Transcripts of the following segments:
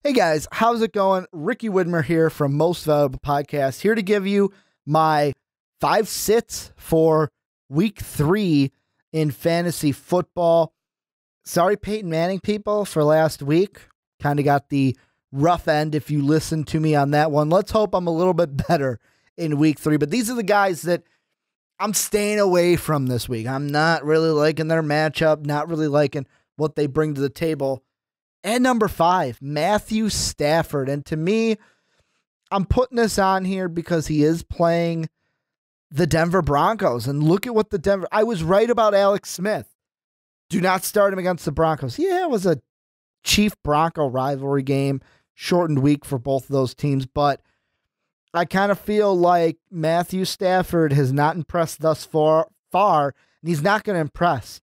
Hey guys, how's it going? Ricky Widmer here from Most Valuable Podcast, here to give you my 5 sits for week 3 in fantasy football. Sorry, Peyton Manning people, for last week. Kind of got the rough end if you listened to me on that one. Let's hope I'm a little bit better in week 3. But these are the guys that I'm staying away from this week. I'm not really liking their matchup, not really liking what they bring to the table. And number 5, Matthew Stafford. And to me, I'm putting this on here because he is playing the Denver Broncos. And look at what I was right about Alex Smith. Do not start him against the Broncos. Yeah, it was a Chief-Bronco rivalry game. Shortened week for both of those teams. But I kind of feel like Matthew Stafford has not impressed thus far. And he's not going to impress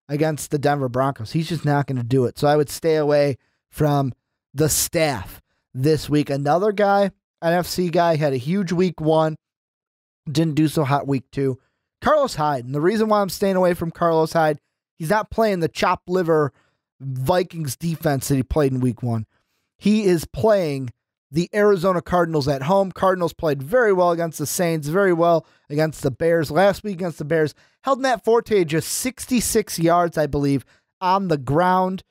against the Denver Broncos. He's just not going to do it. So I would stay away from the staff this week. Another guy, NFC guy, had a huge week 1. Didn't do so hot week 2. Carlos Hyde. And the reason why I'm staying away from Carlos Hyde, he's not playing the chopped liver Vikings defense that he played in week 1. He is playing the Arizona Cardinals at home. Cardinals played very well against the Saints, very well against the Bears. Last week against the Bears, held Matt Forte just 66 yards, I believe, on the ground.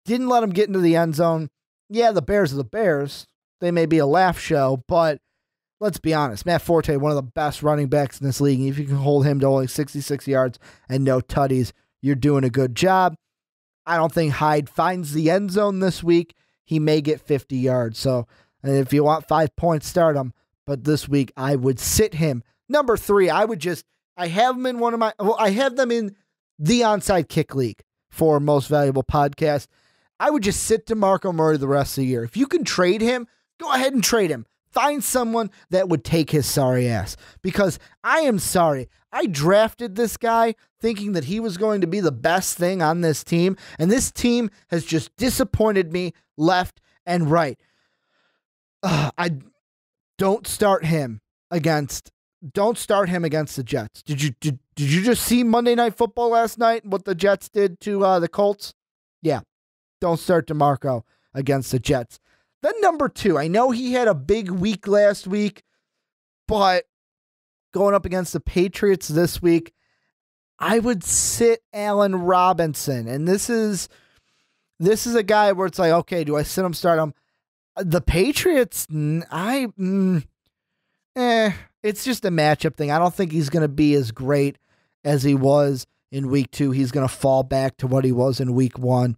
Didn't let him get into the end zone. Yeah, the Bears are the Bears. They may be a laugh show, but let's be honest. Matt Forte, one of the best running backs in this league. If you can hold him to only 66 yards and no tutties, you're doing a good job. I don't think Hyde finds the end zone this week. He may get 50 yards. So if you want 5 points, start him. But this week, I would sit him. Number 3, I have them in I have them in the onside kick league for Most Valuable Podcast. I would just sit DeMarco Murray the rest of the year. If you can trade him, go ahead and trade him. Find someone that would take his sorry ass. Because I am sorry. I drafted this guy thinking that he was going to be the best thing on this team. And this team has just disappointed me left and right. I don't start him against the Jets. Did you just see Monday Night Football last night and what the Jets did to the Colts? Yeah. Don't start DeMarco against the Jets. Then number 2, I know he had a big week last week, but going up against the Patriots this week, I would sit Allen Robinson. And this is a guy where it's like, okay, do I sit him, start him? The Patriots, it's just a matchup thing. I don't think he's going to be as great as he was in week 2. He's going to fall back to what he was in week 1.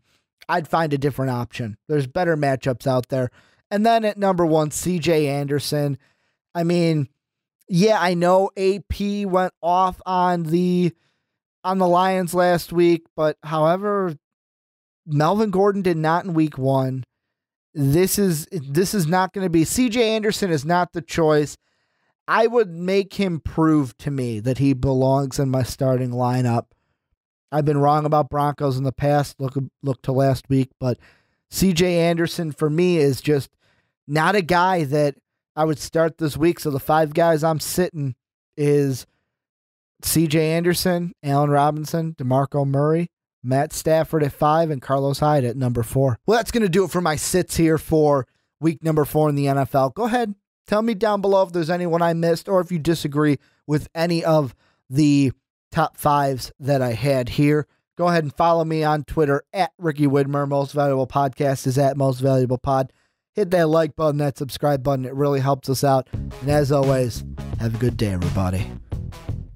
I'd find a different option. There's better matchups out there. And then at number 1, CJ Anderson. I mean, yeah, I know AP went off on the Lions last week, but however, Melvin Gordon did not in week 1. This is not going to be. CJ Anderson is not the choice. I would make him prove to me that he belongs in my starting lineup. I've been wrong about Broncos in the past. Look to last week, but CJ Anderson for me is just not a guy that I would start this week. So the 5 guys I'm sitting is CJ Anderson, Allen Robinson, DeMarco Murray, Matt Stafford at 5, and Carlos Hyde at number 4. Well, that's going to do it for my sits here for week number 4 in the NFL. Go ahead. Tell me down below if there's anyone I missed or if you disagree with any of the top 5s that I had here. Go ahead and follow me on Twitter at Ricky Widmer. Most Valuable Podcast is at Most Valuable Pod. Hit that like button, that subscribe button. It really helps us out. And as always, have a good day, everybody.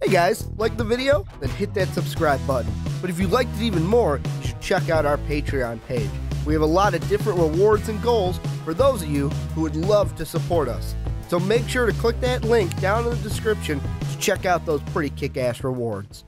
Hey guys, like the video? Then hit that subscribe button. But if you liked it even more, you should check out our Patreon page. We have a lot of different rewards and goals for those of you who would love to support us. So make sure to click that link down in the description to check out those pretty kick-ass rewards.